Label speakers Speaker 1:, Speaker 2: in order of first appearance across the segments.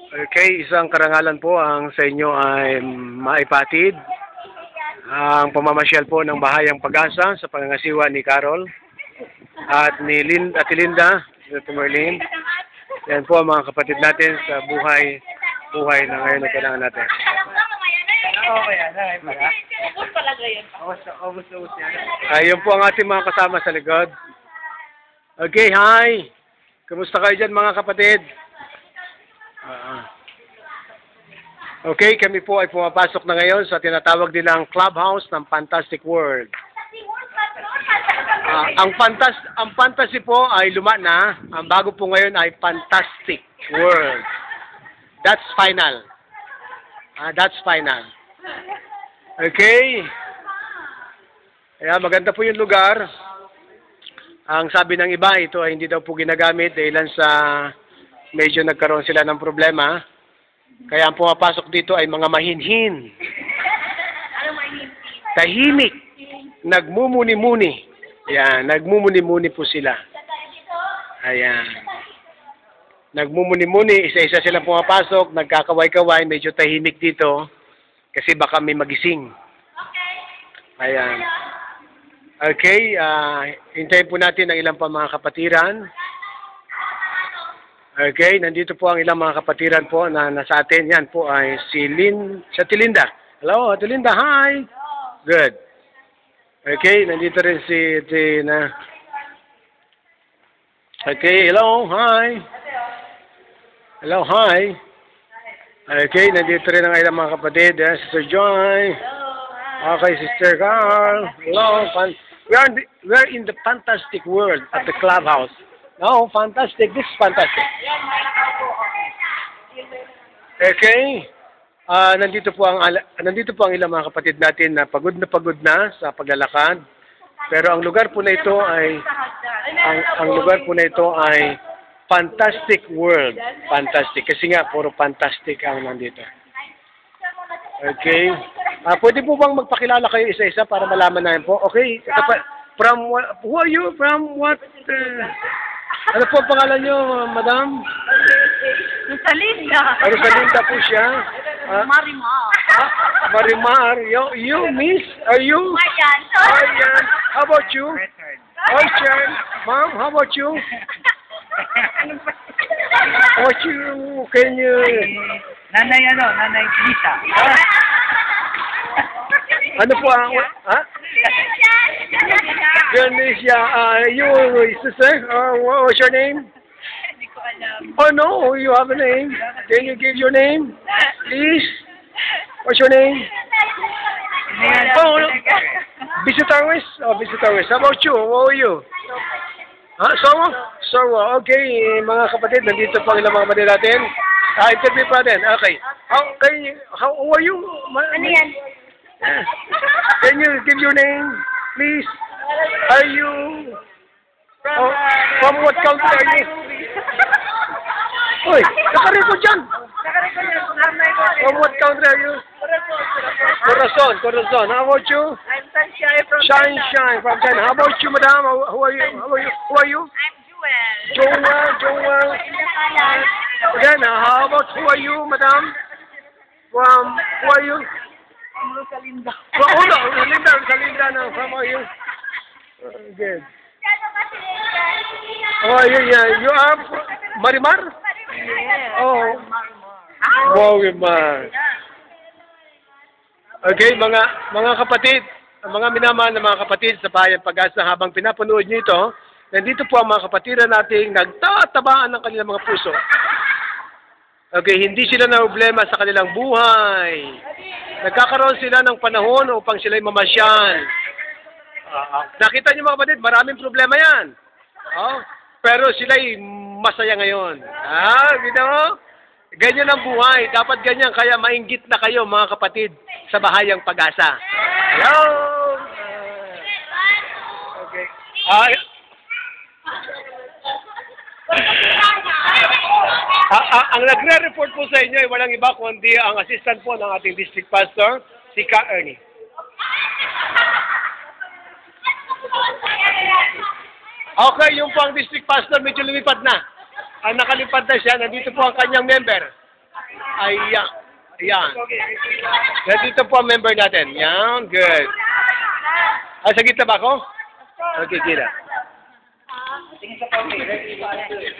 Speaker 1: Okay, isang karangalan po ang sa inyo ay maipatid ang pamamasyal po ng Bahayang Pag-asa sa pangangasiwa ni Carol at ni Linda, Dr. Merlin. Yan po ang mga kapatid natin sa buhay na ngayon na kailangan natin. Ayun po ang ating mga kasama sa likod. Okay, hi! Kumusta kayo dyan mga kapatid? Okay, kami po ay pumapasok na ngayon sa tinatawag nilang Clubhouse ng Fantastic World. Ang fantasy po ay luma na. Ang bago po ngayon ay Fantastic World. That's final. That's final. Okay. Kaya maganda po yung lugar. Ang sabi ng iba, ito ay hindi daw po ginagamit dahil sa medyo nagkaroon sila ng problema. Kaya ang pumapasok dito ay mga mahinhin. Tahimik. Nagmumuni-muni. Yan, nagmumuni-muni po sila. Ayan. Nagmumuni-muni, isa-isa silang pumapasok, nagkakaway-kaway, medyo tahimik dito. Kasi baka may magising. Ayan. Okay, hintayin po natin ang ilang pa mga kapatiran. Okay, nandito po ang ilang mga kapatiran po na nasa atin. Yan po ay si Linda. Hello, Linda, hi! Good. Okay, nandito rin si Tina. Okay, hello, hi! Hello, hi! Okay, nandito rin ang ilang mga kapatid. Sister Joy. Okay, Sister Carl. Hello, we're in the fantastic world at the clubhouse. No, fantastic. This is fantastic. Okay. Nandito po ang ilang mga kapatid natin na pagod na sa paglalakad. Pero ang lugar po na ito ay fantastic world. Fantastic. Kasi nga puro fantastic ang nandito. Okay. Pwede po bang magpakilala kayo isa-isa para malaman namin po? Okay. From who are you? From what? Ano po ang pangalan niyo, madam?
Speaker 2: Rosalinda.
Speaker 1: Rosalinda po siya.
Speaker 2: Marimar.
Speaker 1: Marimar. You, miss? Are you?
Speaker 2: Mayan.
Speaker 1: Mayan. How about you? Richard. Ma'am, how about you? How about you? Can you?
Speaker 3: Nanay Lisa.
Speaker 1: Ano po ang? Ha? Ganesha, you, sister? What's your name?
Speaker 2: Hindi ko alam.
Speaker 1: Oh no, you have a name. Can you give your name, please? What's your name? Oh, no. Visitarwis? Oh, Visitarwis. How about you? What are you? Sorwa. Okay, mga kapatid, nandito po ang ilang mga kapatid natin. Interview pa din. Okay. How are you?
Speaker 2: Ano yan?
Speaker 1: Can you give your name, please? Are you from what country are you? Uy, nakarecord dyan. From what country are you? Corazon. How about you?
Speaker 2: I'm Sunshine from
Speaker 1: Shine from China. How about you, madam? Who are you?
Speaker 2: I'm Jewel.
Speaker 1: Joel. Again, how about who are you, madam? Who are you?
Speaker 2: I'm Rosalinda.
Speaker 1: Rosalinda. No, from are you? Good. Oh, you are Marimar?
Speaker 2: Yes.
Speaker 1: Oh. Wow, Marimar. Okay, mga kapatid, mga minamahal na mga kapatid sa Bahayang Pag-asa, habang pinapanood niyo ito, nandito po ang mga kapatiran nating nagtatabaan ng kanilang mga puso. Okay, hindi sila na problema sa kanilang buhay. Nagkakaroon sila ng panahon upang sila'y mamasyal. Nakita niyo mga kapatid, maraming problema yan. Pero sila'y masaya ngayon. Gino? Ganyan ang buhay. Dapat ganyan. Kaya mainggit na kayo mga kapatid sa Bahayang Pag-asa. Hello! Okay. Ang nagre-report po sa inyo ay walang iba kundi ang assistant po ng ating district pastor, si Ka Ernie. Okay, yung po ang district pastor medyo lumipad na. nakalipad na siya. Nandito po ang kanyang member. Ayan. Ayan. Nandito po ang member natin. Yan, good. Sa gitna ba ako? Okay, gila.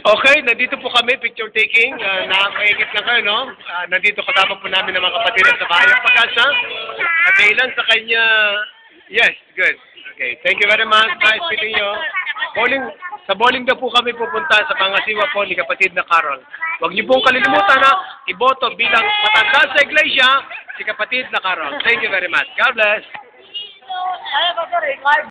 Speaker 1: Okay, nandito po kami, picture taking. Nakakaingit lang kayo, no? Nandito kasama po namin ng mga kapatid sa Bayang Pag-asa. At ilan sa kanya... Yes, good. Okay, thank you very much. Nice meeting you. Sa bowling na po kami pupunta sa pangasiwa po ni kapatid na Carol. Huwag niyo pong kalilimutan na iboto bilang matanda sa iglesia si kapatid na Carol. Thank you very much. God bless.